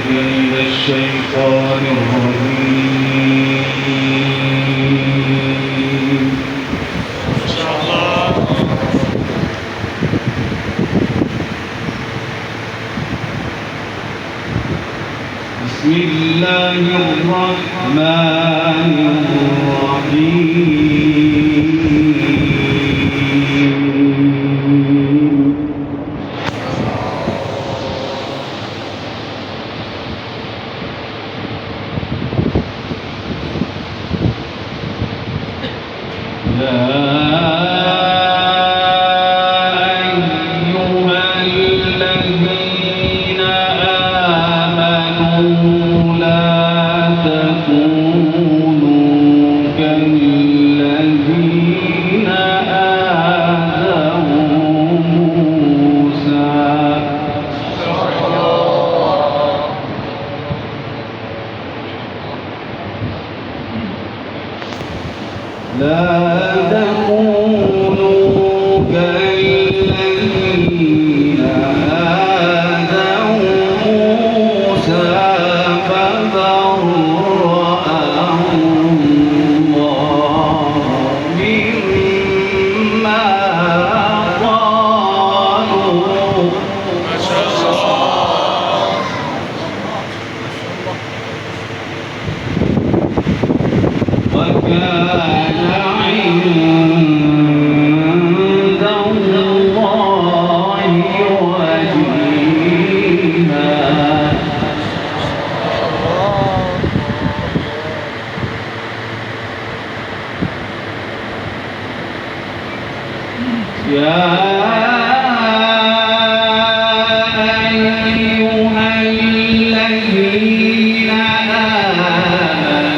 من الشيطان الرجيم. ما شاء الله. بسم الله الرحمن الرحيم. لا تكونوا كالذين آذوا موسى فبرأه الله مما قالوا. ما شاء الله. وكان عند الله وجيها. يا أيها الذين آمنوا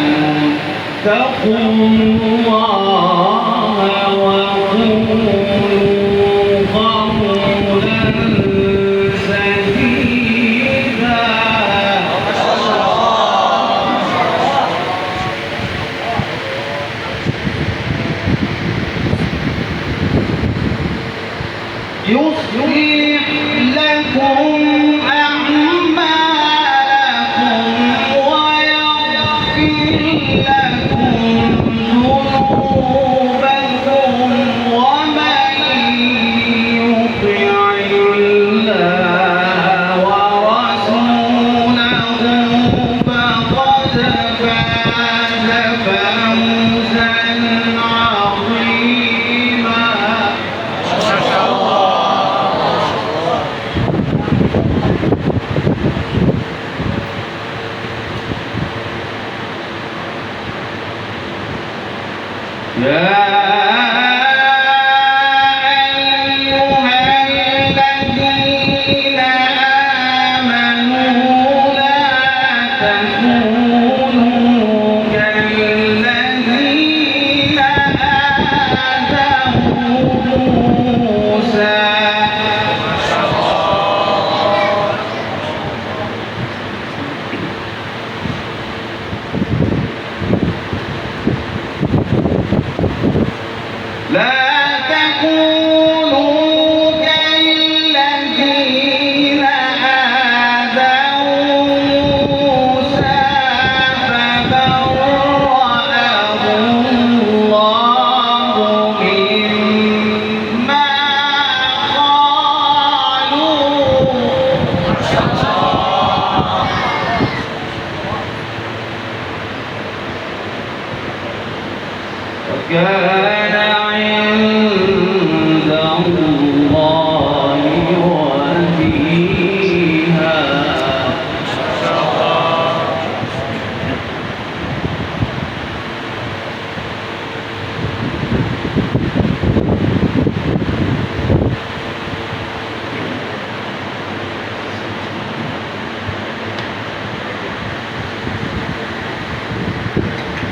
اتقوا الله وقولوا قولا سديدا. يصلح لكم أعمالكم ويغفر لكم ذنوبكم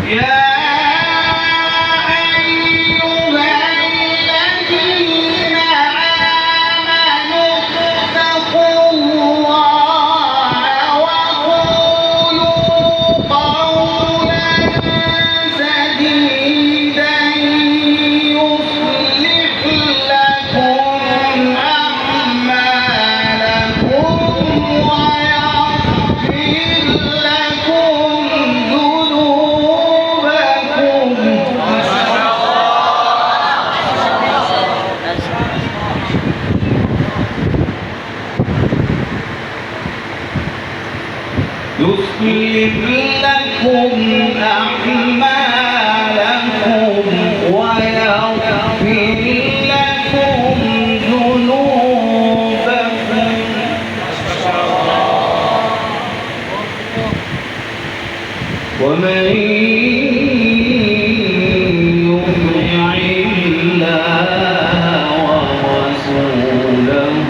يا أيها الذين آمنوا اتقوا الله وقولوا قولا سديدا يصلح لكم أعمالكم ويغفر لكم ذنوبكم ومن يطع الله ورسوله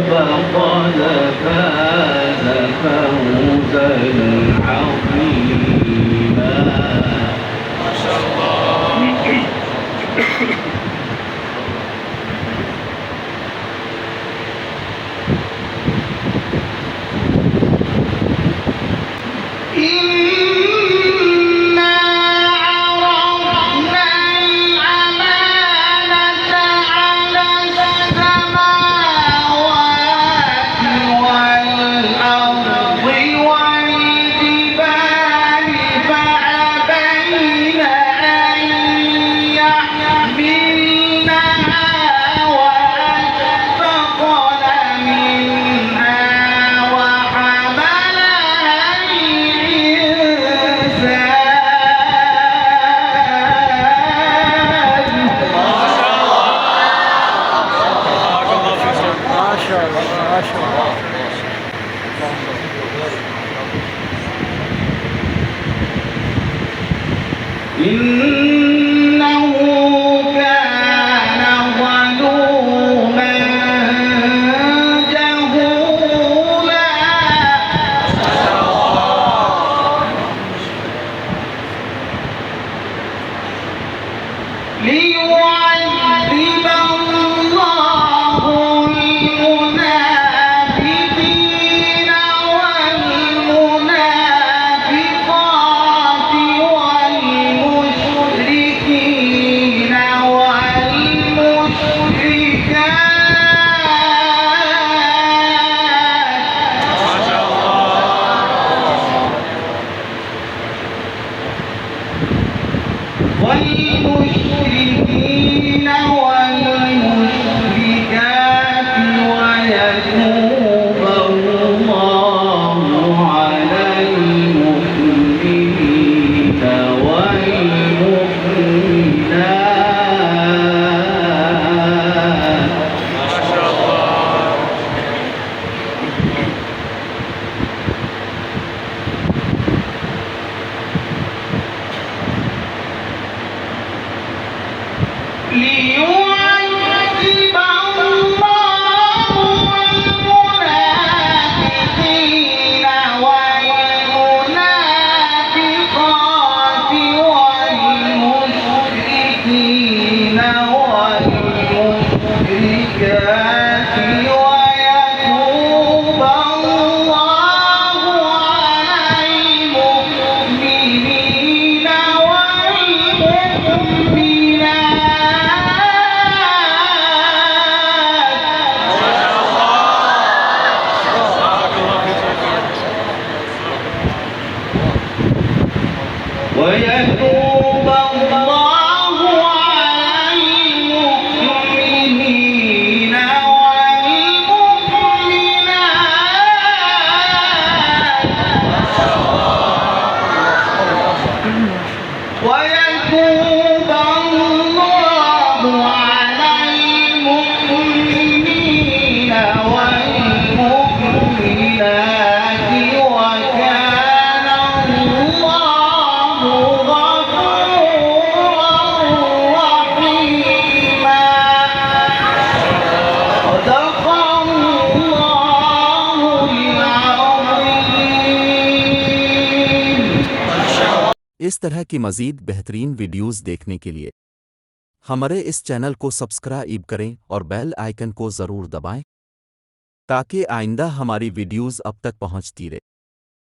فقد فاز فوزا عظيما. ما شاء الله. إنا عرضنا الأمانة على السماوات والأرض والجبال فأبين أن يحملنها وأشفقن منها وحملها إنه كان ظلوما جهولا. ليعذب الله المنافقين والمنافقات والمشركين والمشركين والمشركات ويتوب الله على المؤمنين والمؤمنات. ما شاء الله. ليعذب الله المنافقين والمنافقات والمشركين والمشركات ويتوب الله على المؤمنين ويتوب الله على المؤمنين والمؤمنات ويتوب الله على المؤمنين والمؤمنات وكان الله غفورا इस तरह की मज़ीद बेहतरीन वीडियोज़ देखने के लिए हमारे इस चैनल को सब्सक्राइब करें और बेल आइकन को ज़रूर दबाएं ताकि आइंदा हमारी वीडियोज़ अब तक पहुंचती रहे।